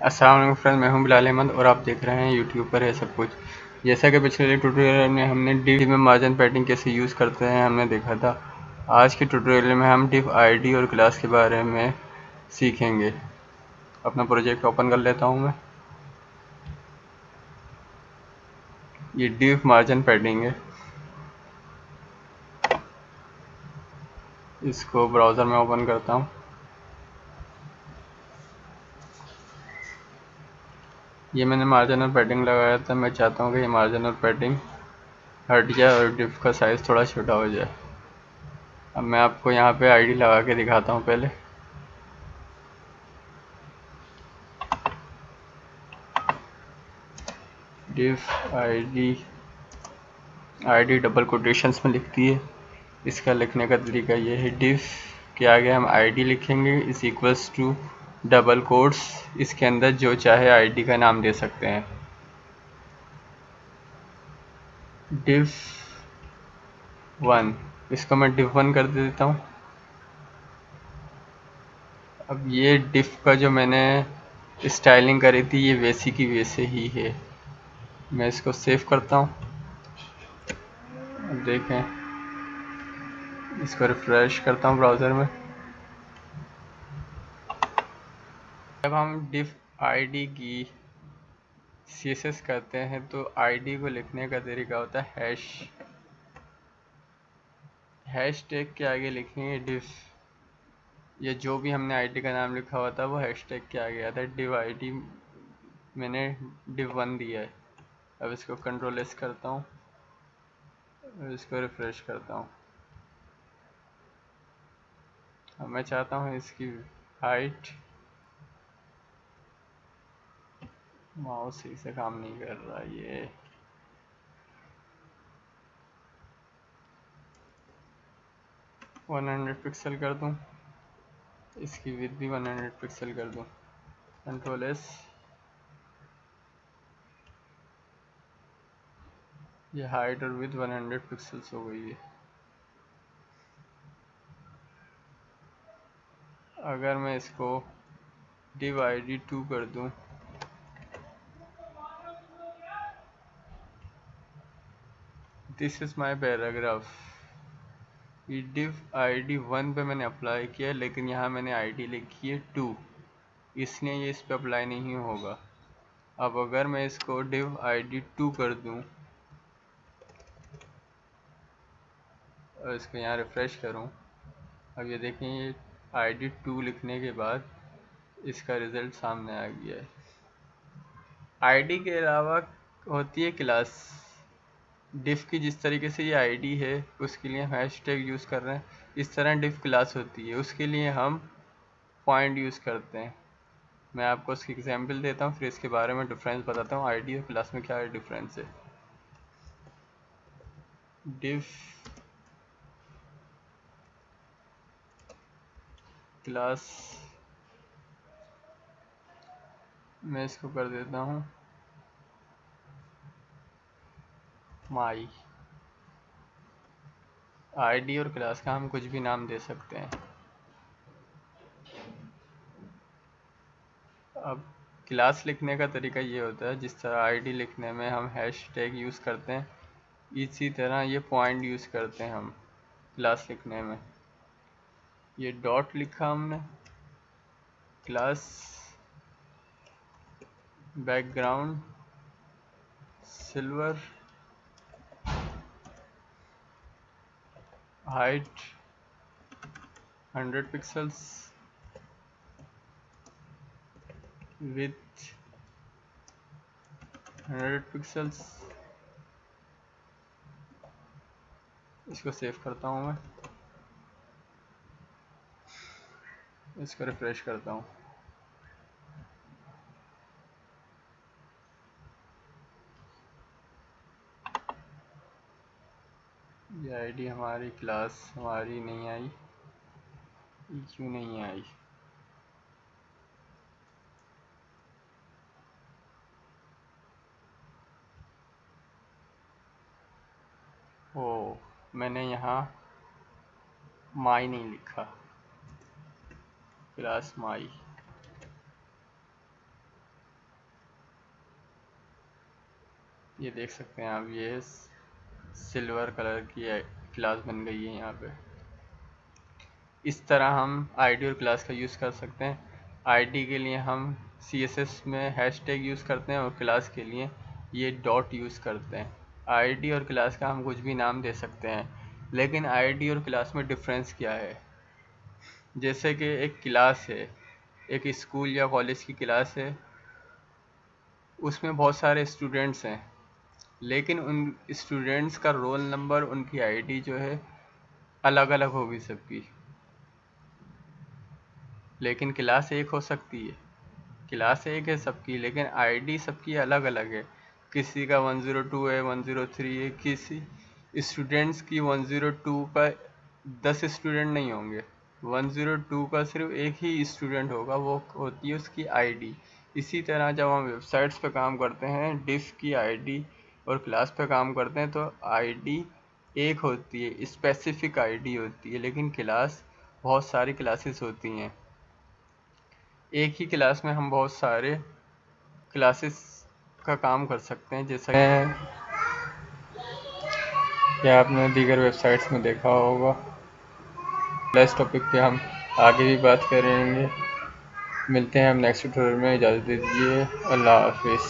अस्सलाम वालेकुम फ्रेंड्स, मैं हूं बिलाल अहमद और आप देख रहे हैं यूट्यूब पर है सब कुछ। जैसा कि पिछले ट्यूटोरियल में हमने डिव में मार्जिन पैडिंग कैसे यूज़ करते हैं हमने देखा था। आज के ट्यूटोरियल में हम डिव आईडी और क्लास के बारे में सीखेंगे। अपना प्रोजेक्ट ओपन कर लेता हूं मैं। ये डिव मार्जिन पैडिंग है, इसको ब्राउज़र में ओपन करता हूँ। ये मैंने मार्जिन और पैडिंग लगाया था। मैं चाहता हूँ कि ये मार्जिन और पैडिंग हट जाए और डिव का साइज़ थोड़ा छोटा हो जाए। अब मैं आपको यहाँ पे आईडी लगा के दिखाता हूँ। पहले डिव आईडी डबल कोटेशंस में लिखती है। इसका लिखने का तरीका ये है, डिव के आगे हम आईडी लिखेंगे इस इक्वल्स टू डबल कोट्स, इसके अंदर जो चाहे आईडी का नाम दे सकते हैं। डिव 1, इसको मैं डिव 1 कर देता हूँ। अब ये डिव का जो मैंने स्टाइलिंग करी थी ये वैसी की वैसे ही है। मैं इसको सेव करता हूँ। अब देखें, इसको रिफ्रेश करता हूँ ब्राउज़र में। जब हम डिव आईडी की CSS करते हैं तो आईडी को लिखने का तरीका होता है हैश टैग के आगे लिखेंगे डिव। ये जो भी हमने आईडी का नाम लिखा हुआ था वो हैश टैग के आगे आता है। डिव आईडी मैंने डिव 1 दिया है। अब इसको कंट्रोल एस करता हूँ और इसको रिफ्रेश करता हूँ। अब मैं चाहता हूँ इसकी हाइट, माउस सही से काम नहीं कर रहा, ये 100 पिक्सल कर दूँ। इसकी विड्थ भी 100 पिक्सल कर दूँ। कंट्रोल एस, ये हाइट और विड्थ 100 पिक्सल्स हो गई है। अगर मैं इसको डिव आईडी 2 कर दूँ, दिस इज माई पैराग्राफ। ये डिव आईडी 1 पे मैंने अप्लाई किया, लेकिन यहाँ मैंने आईडी लिखी है 2, इसलिए ये इस पे अप्लाई नहीं होगा। अब अगर मैं इसको डिव आईडी 2 कर दूँ और इसको यहाँ रिफ्रेश करूँ, अब ये देखें, ये आईडी 2 लिखने के बाद इसका रिज़ल्ट सामने आ गया है। आईडी के अलावा होती है क्लास। डिफ की जिस तरीके से ये आईडी है उसके लिए हम हैश टैग यूज़ कर रहे हैं, इस तरह डिफ क्लास होती है, उसके लिए हम पॉइंट यूज़ करते हैं। मैं आपको उसकी एग्जांपल देता हूँ, फिर इसके बारे में डिफरेंस बताता हूँ आईडी और क्लास में क्या डिफरेंस है। डिफ क्लास, मैं इसको कर देता हूँ माई। आईडी और क्लास का हम कुछ भी नाम दे सकते हैं। अब क्लास लिखने का तरीका ये होता है, जिस तरह आईडी लिखने में हम हैश टैग यूज़ करते हैं, इसी तरह ये पॉइंट यूज़ करते हैं हम क्लास लिखने में। ये डॉट लिखा हमने, class background silver, height 100 pixels, with 100 pixels. इसको सेव करता हूँ मैं, इसको रिफ्रेश करता हूँ। ये आईडी हमारी, क्लास हमारी नहीं आई, ये क्यों नहीं आई? ओ, मैंने यहाँ माई नहीं लिखा, क्लास माई। ये देख सकते हैं आप, ये सिल्वर कलर की क्लास बन गई है यहाँ पे। इस तरह हम आईडी और क्लास का यूज़ कर सकते हैं। आईडी के लिए हम CSS में हैशटैग यूज़ करते हैं और क्लास के लिए ये डॉट यूज़ करते हैं। आईडी और क्लास का हम कुछ भी नाम दे सकते हैं, लेकिन आईडी और क्लास में डिफरेंस क्या है? जैसे कि एक क्लास है, एक स्कूल या कॉलेज की क्लास है, उसमें बहुत सारे स्टूडेंट्स हैं, लेकिन उन स्टूडेंट्स का रोल नंबर, उनकी आईडी जो है अलग अलग होगी सबकी। लेकिन क्लास एक हो सकती है, क्लास एक है सबकी, लेकिन आईडी सबकी अलग अलग है। किसी का 102 है, 103 है, किसी स्टूडेंट्स की 102 का 10 स्टूडेंट नहीं होंगे, 102 का सिर्फ एक ही स्टूडेंट होगा, वो होती है उसकी आईडी। इसी तरह जब हम वेबसाइट्स पे काम करते हैं, डिफ की आईडी और क्लास पे काम करते हैं, तो आईडी एक होती है, स्पेसिफिक आईडी होती है, लेकिन क्लास बहुत सारी क्लासेस होती हैं। एक ही क्लास में हम बहुत सारे क्लासेस का काम कर सकते हैं, जैसा कि आपने दीगर वेबसाइट्स में देखा होगा। इस टॉपिक पे हम आगे भी बात करेंगे। मिलते हैं हम नेक्स्ट ट्यूटोरियल में। इजाज़त दीजिए। अल्लाह हाफिज़।